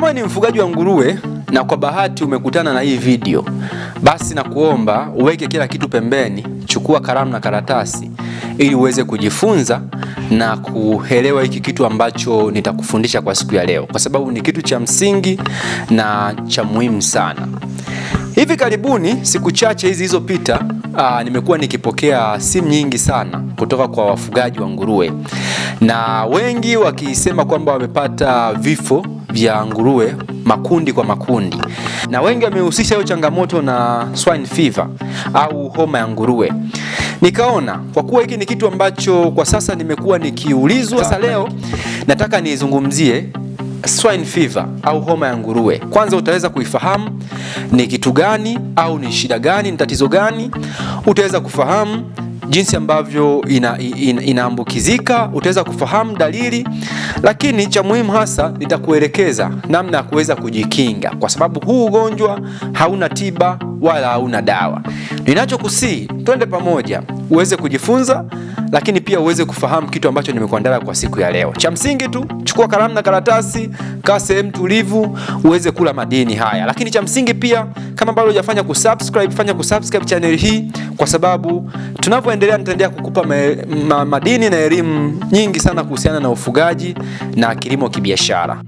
Kama ni mfugaji wa nguruwe na kwa bahati umekutana na hii video, basi na kuomba uweke kila kitu pembeni, chukua kalamu na karatasi ili uweze kujifunza na kuelewa hiki kitu ambacho nitakufundisha kwa siku ya leo, kwa sababu ni kitu cha msingi na cha muhimu sana. Hivi karibuni, siku chache hizi zilizopita, nimekuwa nikipokea simu nyingi sana kutoka kwa wafugaji wa nguruwe, na wengi wakisema kwamba wamepata vifo vya nguruwe makundi kwa makundi, na wengi wamehusisha hiyo changamoto na swine fever au homa ya nguruwe. Nikaona kwa kuwa hiki ni kitu ambacho kwa sasa nimekuwa nikiulizwa, sasa leo nataka nizungumzie swine fever au homa ya nguruwe. Kwanza utaweza kuifahamu ni kitu gani au ni shida gani, ni tatizo gani. Utaweza kufahamu jinsi ambavyo inaambukizika, utaweza kufahamu dalili, lakini cha muhimu hasa nitakuelekeza namna ya kuweza kujikinga, kwa sababu huu ugonjwa hauna tiba wala hauna dawa. Ninachokusii twende pamoja uweze kujifunza, lakini pia uweze kufahamu kitu ambacho nimekuandalia kwa siku ya leo. Cha msingi tu, chukua kalamu na karatasi, kaa sehemu tulivu, uweze kula madini haya. Lakini cha msingi pia, kama bado hujafanya kusubscribe, fanya kusubscribe channel hii, kwa sababu tunapoendelea nitaendelea kukupa madini na elimu nyingi sana kuhusiana na ufugaji na kilimo kibiashara.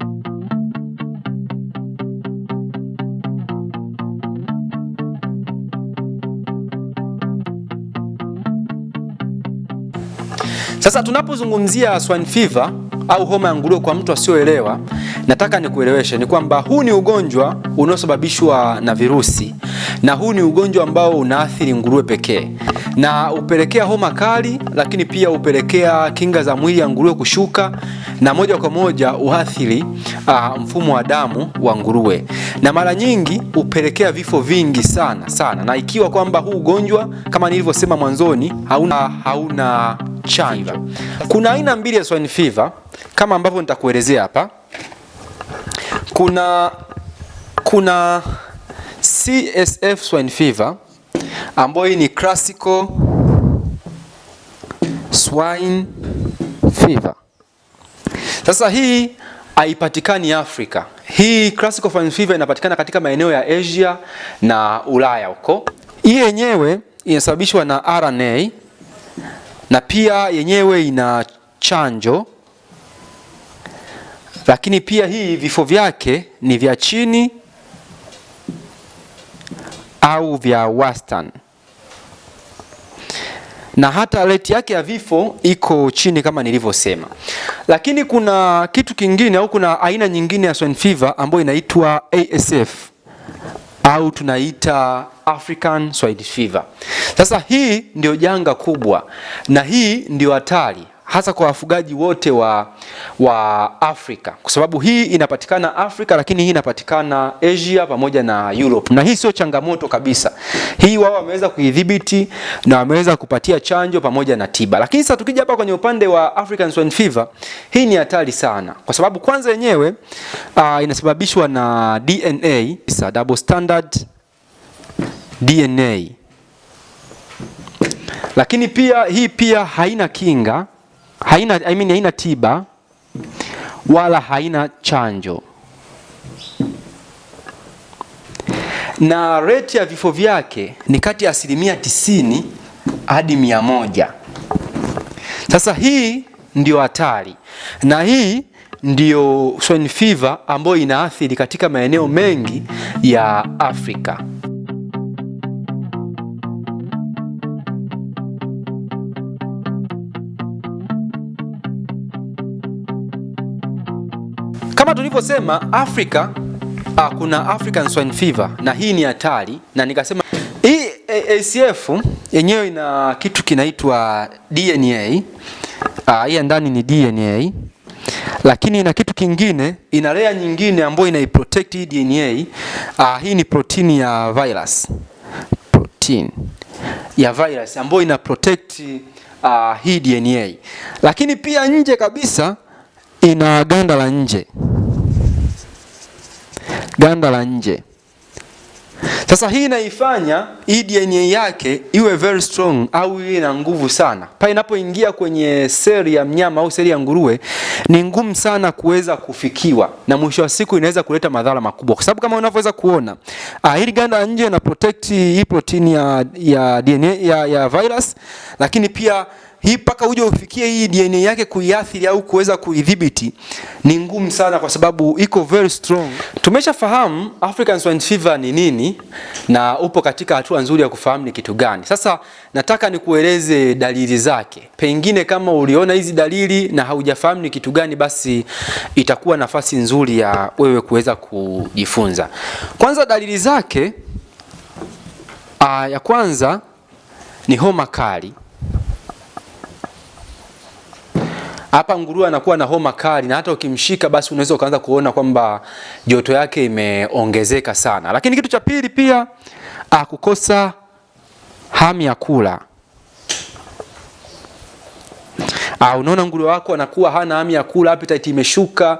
Sasa tunapozungumzia swine fever au homa ya nguruwe, kwa mtu asioelewa, nataka nikueleweshe ni kwamba huu ni ugonjwa unaosababishwa na virusi, na huu ni ugonjwa ambao unaathiri nguruwe pekee, na upelekea homa kali, lakini pia upelekea kinga za mwili ya nguruwe kushuka, na moja kwa moja uathiri mfumo wa damu wa nguruwe, na mara nyingi upelekea vifo vingi sana. Na ikiwa kwamba huu ugonjwa kama nilivyosema mwanzoni hauna chanjo. Kuna aina mbili ya swine fever kama ambavyo nitakuelezea hapa. Kuna CSF swine fever ambayo ni classical swine fever. Sasa hii haipatikani Afrika. Hii classical swine fever inapatikana katika maeneo ya Asia na Ulaya huko. Hii yenyewe inasababishwa na RNA, na pia yenyewe ina chanjo, lakini pia hii vifo vyake ni vya chini au vya wastani, na hata rate yake ya vifo iko chini kama nilivyosema. Lakini kuna kitu kingine au kuna aina nyingine ya swine fever ambayo inaitwa ASF au tunaita African swine fever. Sasa hii ndio janga kubwa, na hii ndio hatari hasa kwa wafugaji wote wa Afrika, kwa sababu hii inapatikana Afrika, lakini hii inapatikana Asia pamoja na Europe, na hii sio changamoto kabisa. Hii wao wameweza kuidhibiti na wameweza kupatia chanjo pamoja na tiba. Lakini sasa tukija hapa kwenye upande wa African swine fever, hii ni hatari sana, kwa sababu kwanza yenyewe inasababishwa na DNA, double standard DNA. Lakini pia hii pia haina kinga, haina tiba wala haina chanjo, na rate ya vifo vyake ni kati ya 90% hadi 100%. Sasa hii ndio hatari, na hii ndio swine fever ambayo inaathiri katika maeneo mengi ya Afrika. Kama tulivyosema, Afrika kuna African swine fever, na hii ni hatari, na nikasema hii ASF yenyewe ina kitu kinaitwa DNA. Hii ndani ni DNA, lakini ina kitu kingine, ina layer nyingine ambayo inaiprotect hii DNA. Hii ni protein ya virus, ambayo ina protect hii DNA. Lakini pia nje kabisa ina ganda la nje. Sasa hii inaifanya hii DNA yake iwe very strong au iwe na nguvu sana. Pale inapoingia kwenye seli ya mnyama au seli ya nguruwe ni ngumu sana kuweza kufikiwa, na mwisho wa siku inaweza kuleta madhara makubwa, kwa sababu kama unavyoweza kuona hili ganda nje na protect hii protein ya DNA ya virus, lakini pia hii paka uje ufikie hii DNA yake kuiathiri au kuweza kuidhibiti ni ngumu sana, kwa sababu iko very strong. Tumeshafahamu African Swine Fever ni nini na upo katika hatua nzuri ya kufahamu ni kitu gani. Sasa nataka nikueleze dalili zake. Pengine kama uliona hizi dalili na haujafahamu ni kitu gani, basi itakuwa nafasi nzuri ya wewe kuweza kujifunza. Kwanza dalili zake, ya kwanza ni homa kali. Hapa nguruwe anakuwa na homa kali, na hata ukimshika basi unaweza ukaanza kuona kwamba joto yake imeongezeka sana. Lakini kitu cha pili pia, kukosa hamu ya kula. Unaona nguruwe wako anakuwa hana hamu ya kula, appetite imeshuka,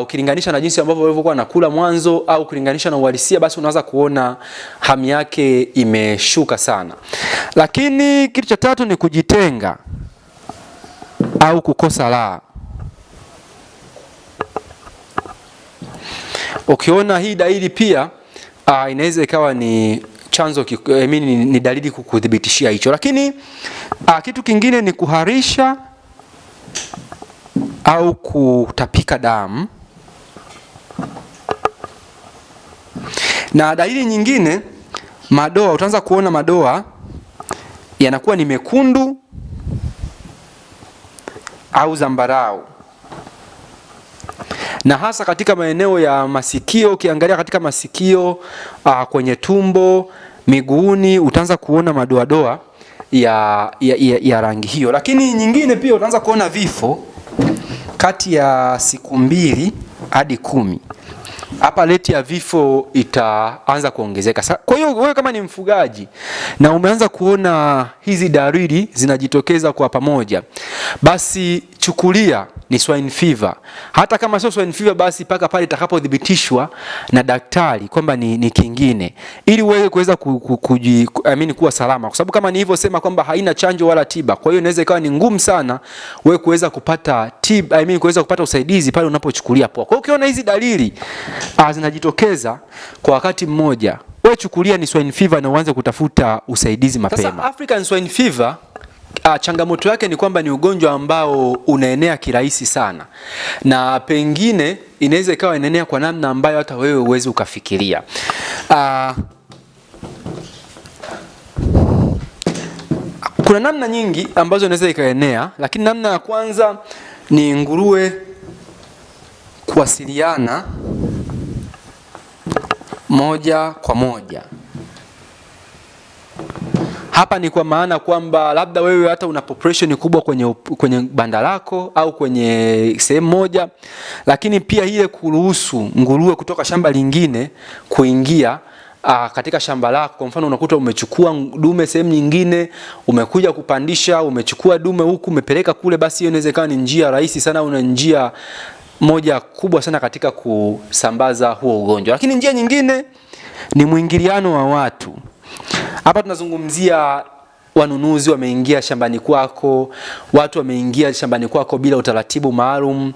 ukilinganisha na jinsi ambavyo walivyokuwa nakula mwanzo au kulinganisha na uhalisia, basi unaanza kuona hamu yake imeshuka sana. Lakini kitu cha tatu ni kujitenga au kukosa raha. Ukiona hii dalili pia inaweza ikawa ni chanzo ni dalili kukudhibitishia hicho. Lakini kitu kingine ni kuharisha au kutapika damu. Na dalili nyingine, madoa. Utaanza kuona madoa yanakuwa ni mekundu au zambarau, na hasa katika maeneo ya masikio. Ukiangalia katika masikio, kwenye tumbo, miguuni, utaanza kuona madoadoa ya rangi hiyo. Lakini nyingine pia utaanza kuona vifo kati ya siku 2 hadi 10. Hapa rate ya vifo itaanza kuongezeka. Kwa hiyo wewe kama ni mfugaji na umeanza kuona hizi dalili zinajitokeza kwa pamoja, basi chukulia ni swine fever. Hata kama sio swine fever, basi paka pale itakapodhibitishwa na daktari kwamba ni kingine, ili wewe kuweza kuwa salama, kwa sababu kama nilivyosema kwamba haina chanjo wala tiba. Kwa hiyo inaweza ikawa ni ngumu sana wewe kuweza kupata tiba, kuweza kupata usaidizi pale unapochukulia poa. Kwa hiyo ukiona hizi dalili zinajitokeza kwa wakati mmoja, wewe chukulia ni swine fever na uanze kutafuta usaidizi mapema. Sasa African Swine Fever, changamoto yake ni kwamba ni ugonjwa ambao unaenea kirahisi sana, na pengine inaweza ikawa inaenea kwa namna ambayo hata wewe uweze ukafikiria. Kuna namna nyingi ambazo inaweza ikaenea, lakini namna ya kwanza ni nguruwe kuwasiliana moja kwa moja. Hapa ni kwa maana kwamba labda wewe hata una population kubwa kwenye banda lako au kwenye sehemu moja, lakini pia ile kuruhusu nguruwe kutoka shamba lingine kuingia katika shamba lako. Kwa mfano unakuta umechukua dume sehemu nyingine, umekuja kupandisha, umechukua dume huku umepeleka kule, basi hiyo inaweza kuwa ni njia rahisi sana, una njia moja kubwa sana katika kusambaza huo ugonjwa. Lakini njia nyingine ni mwingiliano wa watu. Hapa tunazungumzia wanunuzi wameingia shambani kwako, watu wameingia shambani kwako bila utaratibu maalum.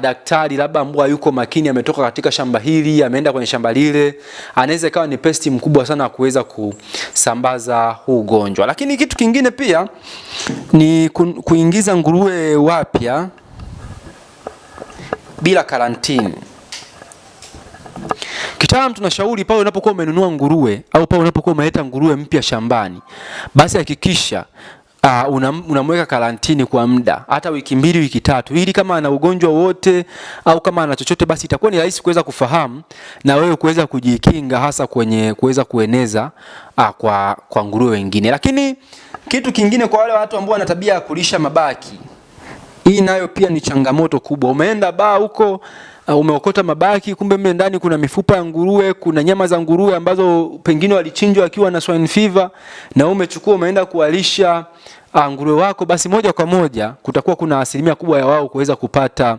Daktari labda ambaye yuko makini ametoka katika shamba hili ameenda kwenye shamba lile, anaweza ikawa ni pesti mkubwa sana kuweza kusambaza huu ugonjwa. Lakini kitu kingine pia ni kuingiza nguruwe wapya bila karantini. Kitaalamu tunashauri pale unapokuwa umenunua nguruwe au pale unapokuwa umeleta nguruwe mpya shambani, basi hakikisha unamweka karantini kwa muda, hata wiki 2, wiki 3, ili kama ana ugonjwa wote au kama ana chochote, basi itakuwa ni rahisi kuweza kufahamu na wewe kuweza kujikinga, hasa kwenye kuweza kueneza kwa nguruwe wengine. Lakini kitu kingine kwa wale watu ambao wana tabia ya kulisha mabaki, hii nayo pia ni changamoto kubwa. Umeenda baa huko, umeokota mabaki, kumbe mle ndani kuna mifupa ya nguruwe, kuna nyama za nguruwe ambazo pengine walichinjwa akiwa na swine fever, na umechukua umeenda kuwalisha nguruwe wako, basi moja kwa moja kutakuwa kuna asilimia kubwa ya wao kuweza kupata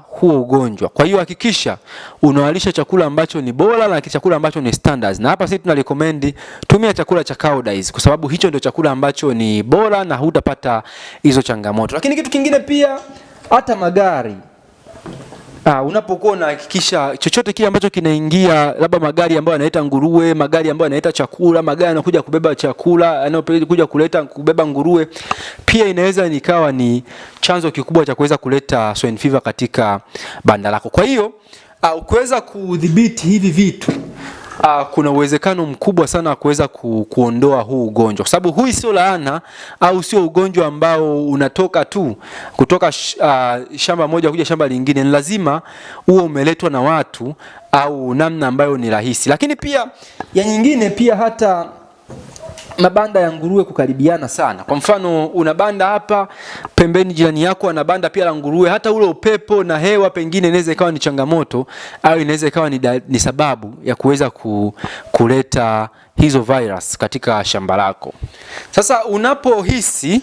huo ugonjwa. Kwa hiyo hakikisha unawalisha chakula ambacho ni bora na chakula ambacho ni standards. Na hapa sisi tuna recommend tumia chakula cha Koudijs kwa sababu hicho ndio chakula ambacho ni bora na hutapata hizo changamoto. Lakini kitu kingine pia, hata magari unapokuwa unahakikisha chochote kile ambacho kinaingia, labda magari ambayo yanaleta nguruwe, magari ambayo yanaleta chakula, magari yanakuja kubeba chakula, yanayokuja kubeba nguruwe, pia inaweza nikawa ni chanzo kikubwa cha kuweza kuleta swine fever katika banda lako. Kwa hiyo ukiweza kudhibiti hivi vitu, kuna uwezekano mkubwa sana kuweza kuondoa huu ugonjwa, kwa sababu huu sio laana au sio ugonjwa ambao unatoka tu kutoka shamba moja kuja shamba lingine. Ni lazima huo umeletwa na watu au namna ambayo ni rahisi. Lakini pia ya nyingine pia, hata mabanda ya nguruwe kukaribiana sana. Kwa mfano una banda hapa, pembeni jirani yako ana banda pia la nguruwe, hata ule upepo na hewa pengine inaweza ikawa ni changamoto au inaweza ikawa ni sababu ya kuweza kuleta hizo virus katika shamba lako. Sasa unapohisi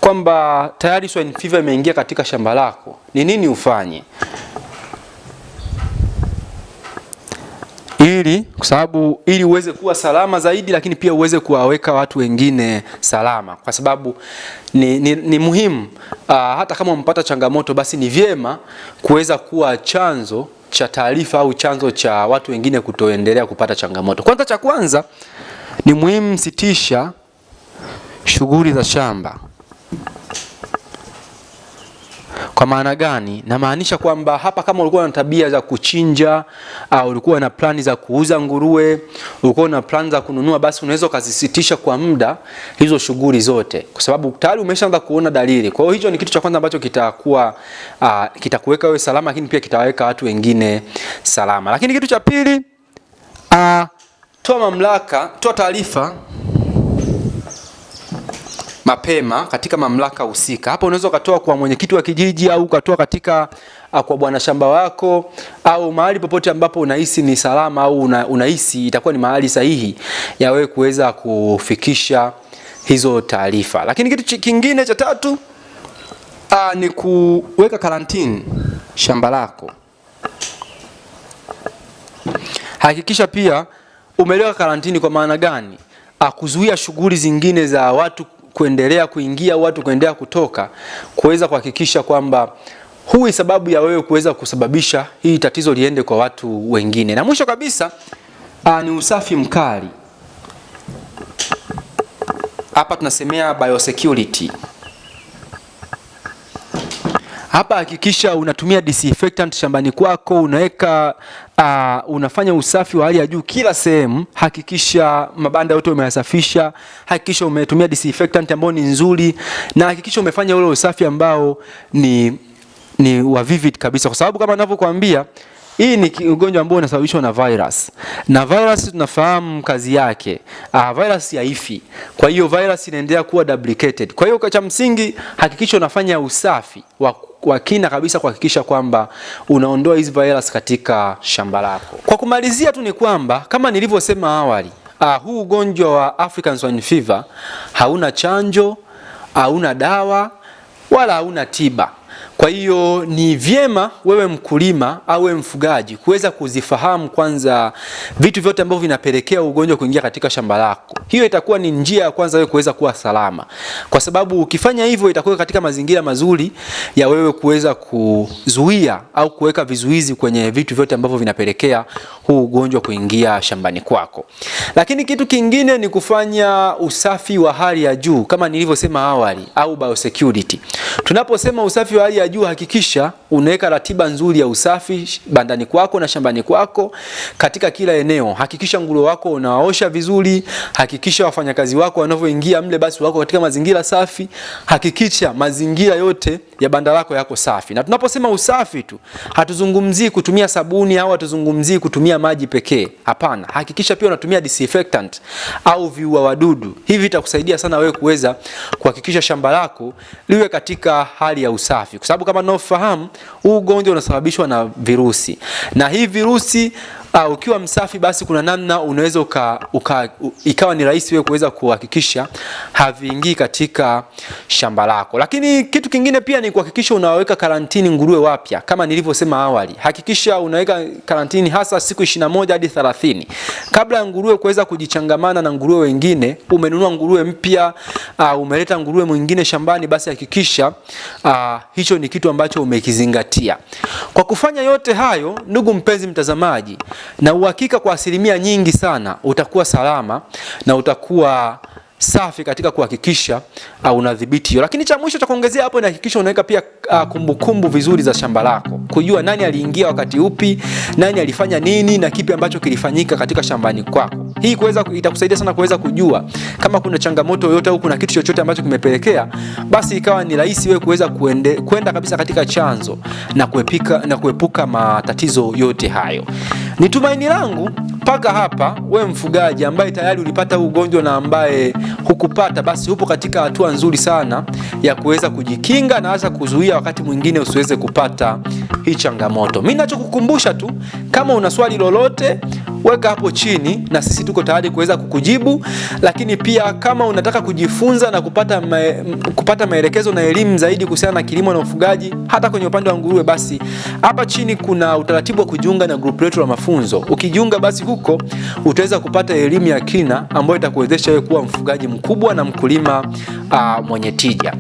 kwamba tayari swine fever imeingia katika shamba lako, ni nini ufanye? Ili uweze kuwa salama zaidi, lakini pia uweze kuwaweka watu wengine salama, kwa sababu ni muhimu hata kama umpata changamoto, basi ni vyema kuweza kuwa chanzo cha taarifa au chanzo cha watu wengine kutoendelea kupata changamoto. Kwanza, cha kwanza ni muhimu sitisha shughuli za shamba. Kwa maana gani? Na maanisha kwamba hapa, kama ulikuwa na tabia za kuchinja au ulikuwa na plani za kuuza nguruwe, ulikuwa na plani za kununua, basi unaweza ukazisitisha kwa muda hizo shughuli zote, kwa sababu tayari umeshaanza kuona dalili. Kwa hiyo hicho ni kitu cha kwanza ambacho kitakuweka wewe salama, lakini pia kitaweka watu wengine salama. Lakini kitu cha pili, toa taarifa mapema katika mamlaka husika. Hapa unaweza ukatoa kwa mwenyekiti wa kijiji au ukatoa katika kwa bwana shamba wako au mahali popote ambapo unahisi ni salama au unahisi itakuwa ni mahali sahihi ya wewe kuweza kufikisha hizo taarifa. Lakini kitu kingine cha tatu ni kuweka karantini shamba lako. Hakikisha pia umeweka karantini. Kwa maana gani? Kuzuia shughuli zingine za watu kuendelea kuingia, watu kuendelea kutoka, kuweza kuhakikisha kwamba hui sababu ya wewe kuweza kusababisha hii tatizo liende kwa watu wengine. Na mwisho kabisa ni usafi mkali. Hapa tunasemea biosecurity. Hapa hakikisha unatumia disinfectant shambani kwako, unafanya usafi wa hali ya juu kila sehemu. Hakikisha mabanda yote umeyasafisha, hakikisha umetumia disinfectant ambao ni nzuri, na hakikisha umefanya ule usafi ambao ni wa vivid kabisa, kwa sababu kama ninavyokuambia, hii ni ugonjwa ambao unasababishwa na virus. Na virus tunafahamu kazi yake. Virus haifi. Kwa hiyo virus inaendelea kuwa duplicated. Kwa hiyo cha msingi hakikisha unafanya usafi wa kina kabisa kuhakikisha kwamba unaondoa hizi virus katika shamba lako. Kwa kumalizia tu ni kwamba kama nilivyosema awali, huu ugonjwa wa African Swine Fever hauna chanjo, hauna dawa wala hauna tiba. Kwa hiyo ni vyema wewe mkulima au wewe mfugaji kuweza kuzifahamu kwanza vitu vyote ambavyo vinapelekea ugonjwa kuingia katika shamba lako. Hiyo itakuwa ni njia ya kwanza wewe kuweza kuwa salama, kwa sababu ukifanya hivyo itakuwa katika mazingira mazuri ya wewe kuweza kuzuia au kuweka vizuizi kwenye vitu vyote ambavyo vinapelekea huu ugonjwa kuingia shambani kwako. Lakini kitu kingine ni kufanya usafi wa hali ya juu kama nilivyosema awali, au biosecurity. Tunaposema usafi wa hali ya juu, hakikisha unaweka ratiba nzuri ya usafi bandani kwako na shambani kwako katika kila eneo. Hakikisha nguruwe wako unawaosha vizuri, hakikisha wafanyakazi wako wanavyoingia mle basi wako katika mazingira safi, hakikisha mazingira yote ya banda lako yako safi. Na tunaposema usafi tu, hatuzungumzii kutumia sabuni au hatuzungumzii kutumia maji pekee. Hapana, hakikisha pia unatumia disinfectant au viua wadudu. Hivi vitakusaidia sana wewe kuweza kuhakikisha shamba lako liwe katika hali ya usafi, kwa sababu kama tunafahamu huu ugonjwa unasababishwa na virusi, na hii virusi ukiwa msafi, basi kuna namna unaweza ikawa ni rahisi wewe kuweza kuhakikisha haviingii katika shamba lako. Lakini kitu kingine pia ni kuhakikisha unaweka karantini nguruwe wapya. Kama nilivyosema awali, hakikisha unaweka karantini hasa siku 21 hadi 30 kabla ya nguruwe kuweza kujichangamana na nguruwe wengine. Umenunua nguruwe mpya, umeleta nguruwe mwingine shambani, basi hakikisha hicho ni kitu ambacho umekizingatia. Kwa kufanya yote hayo, ndugu mpenzi mtazamaji, na uhakika kwa asilimia nyingi sana utakuwa salama na utakuwa safi katika kuhakikisha unadhibiti hiyo. Lakini cha mwisho cha kuongezea hapo ni hakikisha unaweka pia kumbukumbu vizuri za shamba lako. Kujua nani aliingia wakati upi, nani alifanya nini na kipi ambacho kilifanyika katika shambani kwako. Hii itakusaidia sana kuweza kujua kama kuna changamoto yoyote au kuna kitu chochote ambacho kimepelekea, basi ikawa ni rahisi wewe kuweza kwenda kabisa katika chanzo na kuepuka matatizo yote hayo. Ni tumaini langu mpaka hapa wewe mfugaji ambaye tayari ulipata ugonjwa na ambaye hukupata, basi upo katika hatua nzuri sana ya kuweza kujikinga na hasa kuzuia wakati mwingine usiweze kupata hii changamoto. Mimi ninachokukumbusha tu, kama una swali lolote weka hapo chini na sisi tuko tayari kuweza kukujibu. Lakini pia kama unataka kujifunza na kupata maelekezo na elimu zaidi kuhusiana na kilimo na ufugaji hata kwenye upande wa nguruwe, basi hapa chini kuna utaratibu wa kujiunga na group letu la mafunzo. Ukijiunga basi huko utaweza kupata elimu ya kina ambayo itakuwezesha wewe kuwa mfugaji mkubwa na mkulima mwenye tija.